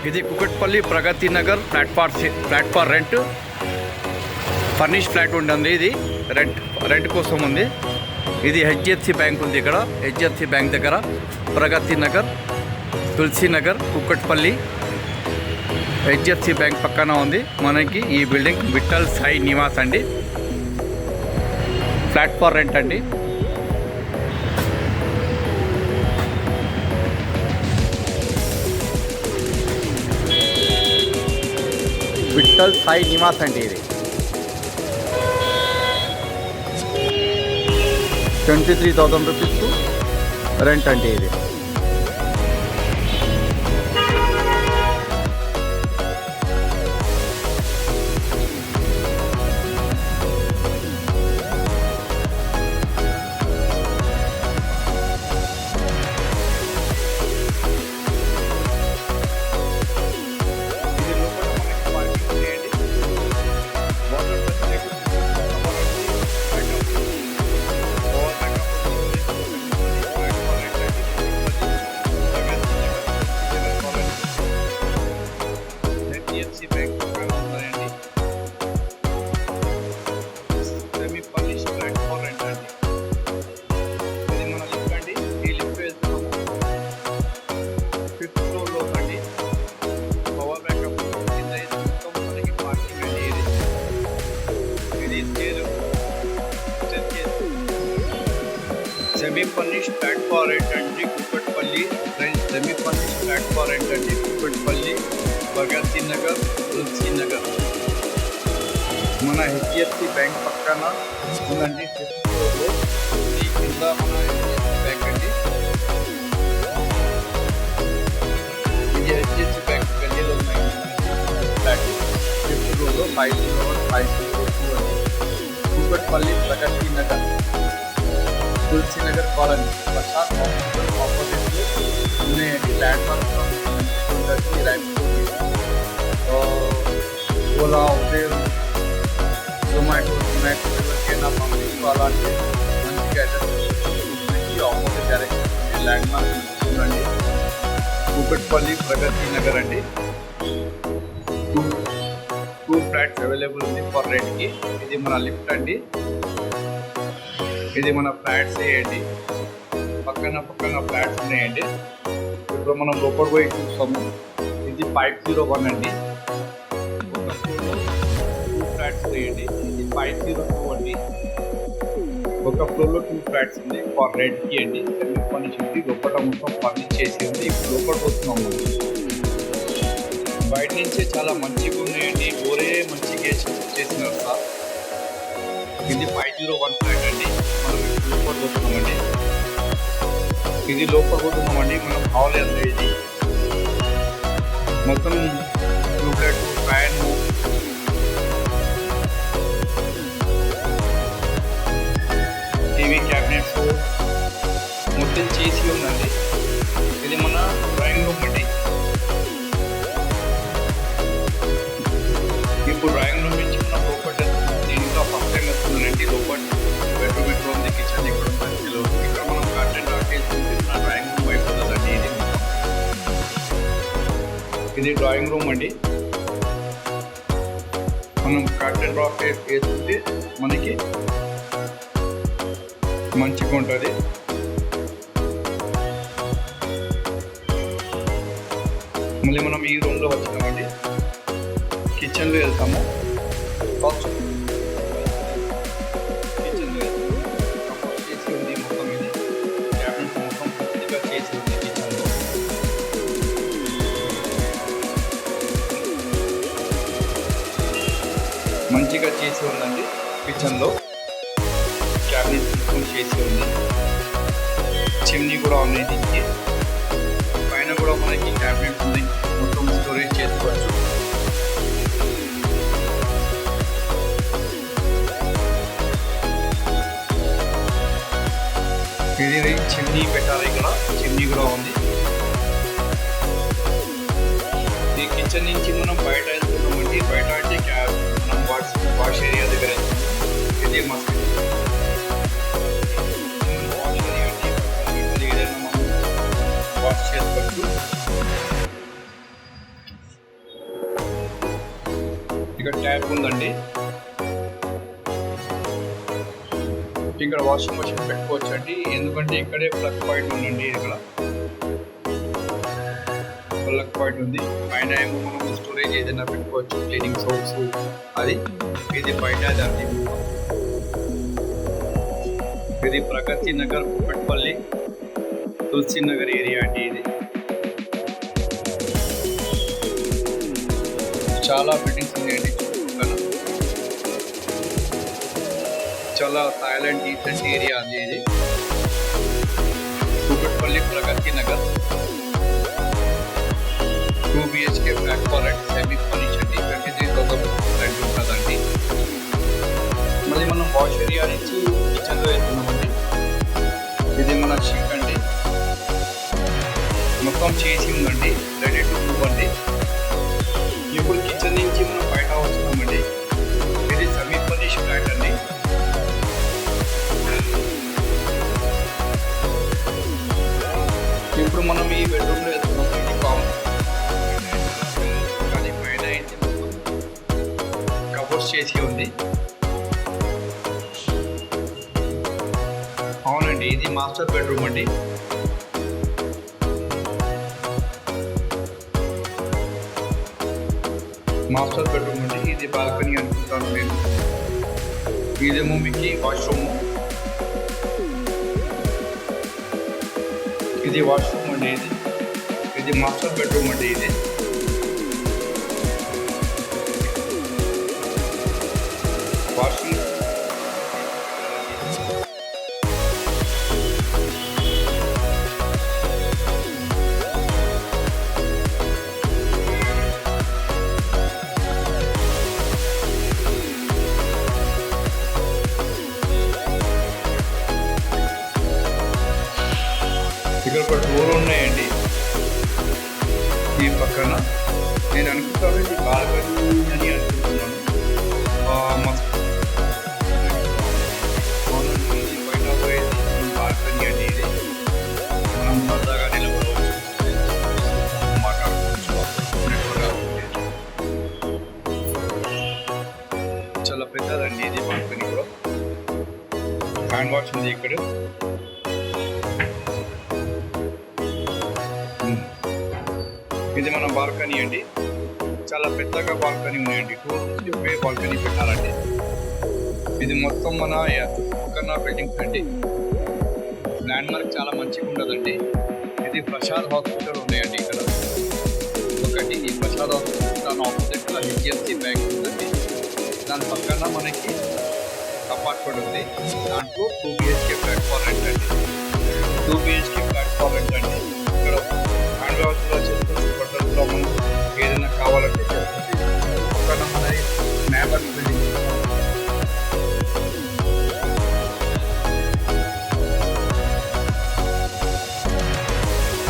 ఇది Kukatpally Pragathi Nagar flat rent furnish flat ఉంటుంది. ఇది రెంట్ కోసం ఉంది. ఇది హెచ్డిఎఫ్సి బ్యాంక్ ఉంది. ఇక్కడ హెచ్డిఎఫ్సి బ్యాంక్ దగ్గర ప్రగతి నగర్, తులసి నగర్, కుకట్పల్లి. హెచ్డిఎఫ్సి బ్యాంక్ పక్కన ఉంది మనకి ఈ బిల్డింగ్. విఠల్ సాయి నివాస్ అండి. ఫ్లాట్ ఫర్ రెంట్ అండి. విఠల్ సాయి నివాస్ అండి. ఇది 23,000 రూపీస్ రెంట్ అండి. ఇది semi furnished flat for rent అండి. Kukatpally semi furnished flat for rent అండి. కుకట్పల్లి, ప్రగతి నగర్, తులసి నగర్. మన హెచ్డిఎఫ్సి బ్యాంక్ పక్కన ఉందండి. ఫిఫ్త్ ఫ్లోర్లో ఈ కింద మన హెచ్డిఎఫ్సి బ్యాంక్ అండి. ఇది హెచ్డిఎఫ్సి బ్యాంక్ గల్లీలో ఉన్నాయి ఫ్లాట్. ఫిఫ్త్ ఫ్లోర్లో 502 అండి. కుకట్పల్లి, ప్రగతి నగర్, తులసి నగర్ కాలనీ. ప్రసాద్ హాస్పిటల్ ఆపోజిట్లో ఉన్నాయండి. ల్యాండ్ మార్క్ ఉంటుంది. ఓలా, ఉబేర్, జొమాటో ఎవరికైనా పంపించుకోవాలంటే మంచిగా address opposite direction land mark చూడండి. కుకట్పల్లి, ప్రగతి నగర్ అండి. టూ ఫ్లాట్స్ అవైలబుల్ ఉంది ఫర్ రెంట్కి. ఇది మన లిఫ్ట్ అండి. ఇది మన ఫ్లాట్స్ వేయండి. పక్కన ఫ్లాట్స్ ఉన్నాయండి. ఇప్పుడు మనం లోపల పోయి చూస్తాము. ఇది 501 అండి. టూ ఫ్లాట్స్ వేయండి. ఇది 502 అండి. ఒక ఫ్లోర్లో 2 ఫ్లాట్స్ ఉంది ఫర్ రెంట్కి అండి. సెమీ ఫర్నిష్ ఉంది. లోపల మొత్తం ఫర్నిష్ చేసి ఉంది. ఇప్పుడు లోపల పోతున్నాము. బయట నుంచే చాలా మంచిగా ఉన్నాయండి. బోరే మంచిగా చేసినారు సార్. ఇది 501 ఫ్లాట్ అండి. మనం లోపల పోతున్నామండి. ఇది లోపల పోతున్నామండి. మనం హాల్ ఎంత ఇది మొత్తం ట్యూబ్లైట్, ఫ్యాన్, టీవీ క్యాబినెట్స్ మొత్తం చేసి ఉందండి. ఇది మన డ్రాయింగ్ రూమ్ అండి. ఇప్పుడు డ్రాయింగ్ రూమ్ నుంచి మనం లోపల దీంట్లో ఫస్ట్ టైం వస్తుందండి. లోపల బెడ్రూమ్ ఉంది, కిచెన్ ఇక్కడ మధ్యలో. ఇక్కడ మనం కర్టెన్ రాకేసి మన డ్రాయింగ్ రూమ్ అయిపోతుందండి. ఇది డ్రాయింగ్ రూమ్ అండి. మనం కర్టెన్ రాకేసి వేసుకుంటే మనకి మంచిగా ఉంటుంది. మళ్ళీ మనం ఈ రూమ్లో వచ్చినామండి. కిచెన్లో వెళ్తాము. మంచిగా చేసి ఉందండి. కిచెన్లో క్యాబినెట్ మొత్తం చేసి ఉంది. చిమ్నీ కూడా ఉంది. దీనికి పైన కూడా మనకి క్యాబినెట్ ఉంది. మొత్తం స్టోరేజ్ చేసుకోవచ్చు. ఇది చిమ్నీ పెట్టాలి. ఇక్కడ చిమ్నీ కూడా ఉంది. ఈ కిచెన్ నుంచి మనం బయట వెళ్తున్నామండి. బయట అంటే మనం వాష్ ఏరియా దగ్గర ఇది మస్తు వాష్ ఏరియా అంటే ఏదైనా మనం వాష్ చేసుకోవచ్చు. ఇక్కడ ట్యాప్ ఉందండి. ఇక్కడ వాషింగ్ మెషిన్ పెట్టుకోవచ్చు అండి, ఎందుకంటే ఇక్కడే ప్లగ్ పాయింట్ ఉందండి. ఇక్కడ ప్లగ్ పాయింట్ ఉంది. పైన ఏమో మనం స్టోరేజ్ ఏదైనా పెట్టుకోవచ్చు, క్లీనింగ్ సోప్స్ అది. ఇది బయట అది. ఇది ప్రగతి నగర్, కుకట్పల్లి, తులసి నగర్ ఏరియా అండి. ఇది చాలా బిల్డింగ్స్ ఉన్నాయండి చుట్టుపక్కల. చాలా థాయిలాండ్ డీసెంట్ ఏరియా అండి ఇది. Kukatpally Pragathi Nagar 2 BHK flat for rent, semi furnished అండి. 23,000 రెంట్ ఉంటుందండి. మళ్ళీ మనం వాష్ ఏరియా నుంచి కిచెన్లో వెళ్తున్నామండి. ఇది మన షింక్ అండి, మొత్తం చేసి ఉందండి, రెడీ టు మూవ్ అండి. ఇప్పుడు కిచెన్ నుంచి మనం బయట వస్తున్నామండి. ఇది సెమీ ఫర్నిష్డ్ ఫ్లాట్ అండి. ఇప్పుడు మనం ఈ బెడ్రూమ్లో వెళ్తున్నాం. ఇది కామన్, కానీ పైన అయితే కవర్స్ చేసి ఉంది. అవునండి, ఇది మాస్టర్ బెడ్రూమ్ అండి. మాస్టర్ బెడ్రూమ్ అండి. ఇది బాల్కనీ అనుకుంటాను నేను. ఇదేమో మీకు వాష్రూమ్. ఇది వాష్రూమ్ అండి. ఇది మాస్టర్ బెడ్రూమ్ అండి. ఇది వాష్రూమ్. ఇక్కడ ఒక డోర్ ఉన్నాయండి ఈ పక్కన. నేను అనుకుంటాను ఇది బాల్కనీ అని అనుకుంటున్నాను. బయట పోయేది బాల్కనీ అండి. ఇది మనం సరదాగా నిలబడవచ్చు, మాట్లాడుకోవచ్చు. చాలా పెద్దదండి ఇది బాల్కనీ కూడా. హ్యాండ్ వాష్ ఉంది ఇక్కడ. ఇది మన బాల్కనీ అండి. చాలా పెద్దగా బాల్కనీ ఉన్నాయండి. 2 నుంచి ఒకే బాల్కనీ పెట్టాలండి. ఇది మొత్తం మన పక్కన బిల్డింగ్స్ అండి. ల్యాండ్ మార్క్ చాలా మంచిగా ఉండదండి. ఇది ప్రసాద్ హాస్పిటల్ ఉన్నాయండి ఇక్కడ ఒకటి. ఈ ప్రసాద్ హాస్పిటల్ దాని ఆపోజిట్లో HDFC బ్యాంక్ ఉందండి. దాని పక్కన మనకి అపార్ట్మెంట్ ఉంది. దాంట్లో 2 BHK ఫ్లాట్ ఫర్ రెంట్ అండి. 2 BHK ఫ్లాట్ ఫర్ రెంట్ అండి. ఇక్కడ హ్యాండ్ వాష్లో చేసుకోవచ్చు, బట్టల్లో మనం ఏదైనా కావాలంటే చేసుకోవచ్చు. పక్కన మన నేబర్ బిల్డింగ్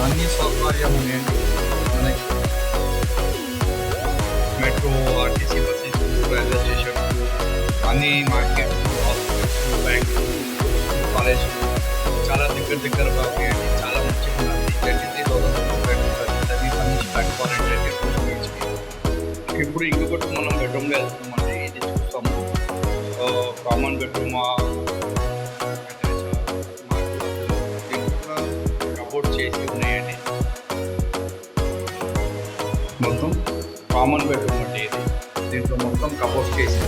అన్ని సౌకర్యం ఉన్నాయండి మనకి. Metro, RTC buses, railway station, అన్ని మార్కెట్స్, హాస్పిటల్స్, బ్యాంక్స్, కాలేజ్ చాలా దగ్గర బాగున్నాయండి. చాలా మంచిగా ఉన్నది. 23,000 ఫ్లాట్ ఫర్ రెంట్ అంటే 2 BHK. ఇప్పుడు ఇంకొకటి మనం బెడ్రూమ్లో వెళ్తున్నామండి. ఇది చూస్తాము. కామన్ బెడ్రూమ్ కబోర్డ్ చేసి ఉన్నాయండి. మొత్తం కామన్ బెడ్రూమ్ అండి ఇది. దీంట్లో మొత్తం కబోర్డ్ చేసి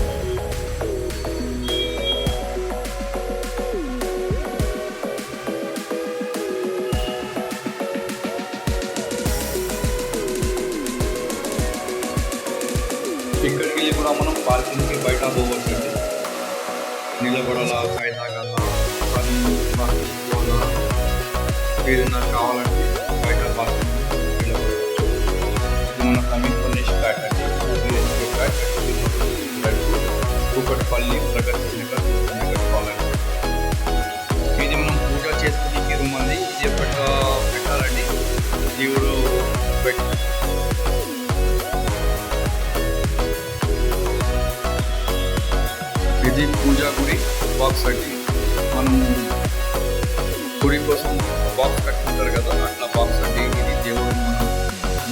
ఇక్కడికి వెళ్ళి కూడా మనం పార్కింగ్కి బయట పోవచ్చు అండి. నిలబడాలా, చాయ్ తాగాలా, పని పోవాలా, ఏదైనా కావాలంటే బయట పార్కింగ్ నిలబడవచ్చు. ఇది మన సమీప ఫ్లాట్ అండి. Flat Kukatpally Pragathi Nagar colony. ఇది మనం పూజ చేసుకునే రూమ్ అండి. ఇది పెట్టాలండి. దేవుడు ఇది పూజా గుడి బాక్స్ అండి. మనం గుడి కోసం బాక్స్ కట్టుకుంటారు కదా, అట్లా బాక్స్ అండి. ఇది దేవుడు మనం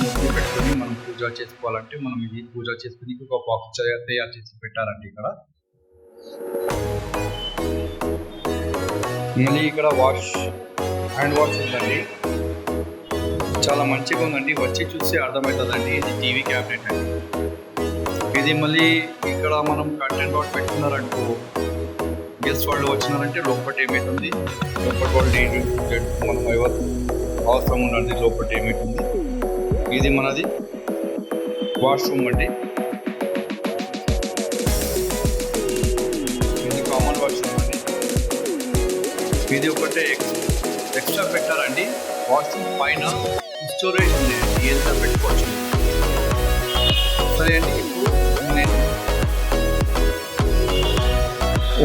మూర్తి పెట్టుకొని మనం పూజ చేసుకోవాలంటే మనం ఇది పూజ చేసుకుని ఒక బాక్స్ తయారు చేసి పెట్టారండి ఇక్కడ. మళ్ళీ ఇక్కడ హ్యాండ్ వాష్ ఉందండి, చాలా మంచిగా ఉందండి. వచ్చి చూస్తే అర్థమవుతుందండి. ఇది టీవీ క్యాబినెట్ అండి. ఇది మళ్ళీ ఇక్కడ మనం కంటెంట్ వాట్ పెట్టుకున్నారంటూ గెస్ట్ వాళ్ళు వచ్చినారంటే లోపల ఏమవుతుంది, లోపల వాళ్ళు మనం ఎవరు అవసరం ఉండండి. లోపల ఏమవుతుంది, ఇది మనది వాష్రూమ్ అండి. ఇది కామన్ వాష్రూమ్ అండి. ఇది ఒకటే ఎక్స్ట్రా పెట్టారండి. వాష్రూమ్ పైన స్టోరేజ్ ఉంది, ఏదైనా పెట్టుకోవచ్చు. సరే అండి, ఇప్పుడు నేను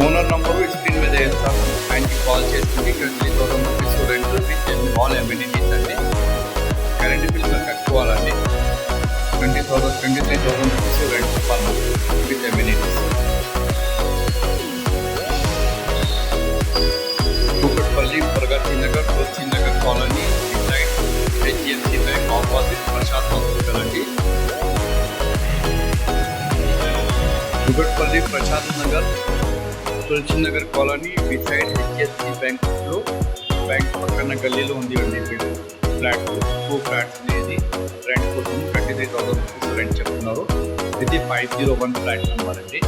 ఓనర్ నంబరు స్క్రీన్ మీద వేస్తాను. ఆయనకి కాల్ చేసుకుని 20,000 rupees rent with all amenities అండి. కరెంట్ బిల్ కట్టుకోవాలండి. 23,000 rupees rent per month with amenities. Kukatpally, Pragathi Nagar, Tulasi Nagar colony, design HDFC bank opposite Prasad hospital అండి. Kukatpally, Prasad Nagar, Tulasi Nagar colony beside HDFC బ్యాంక్లో బ్యాంక్ పక్కన గల్లీలో ఉంది అండి. ఫ్లాట్ 2 ఫ్లాట్స్ ఇది రెంట్ కోసం 23,000 రూపీస్ రెంట్ చెప్తున్నారు. ఇది 501 ఫ్లాట్ నెంబర్ అండి.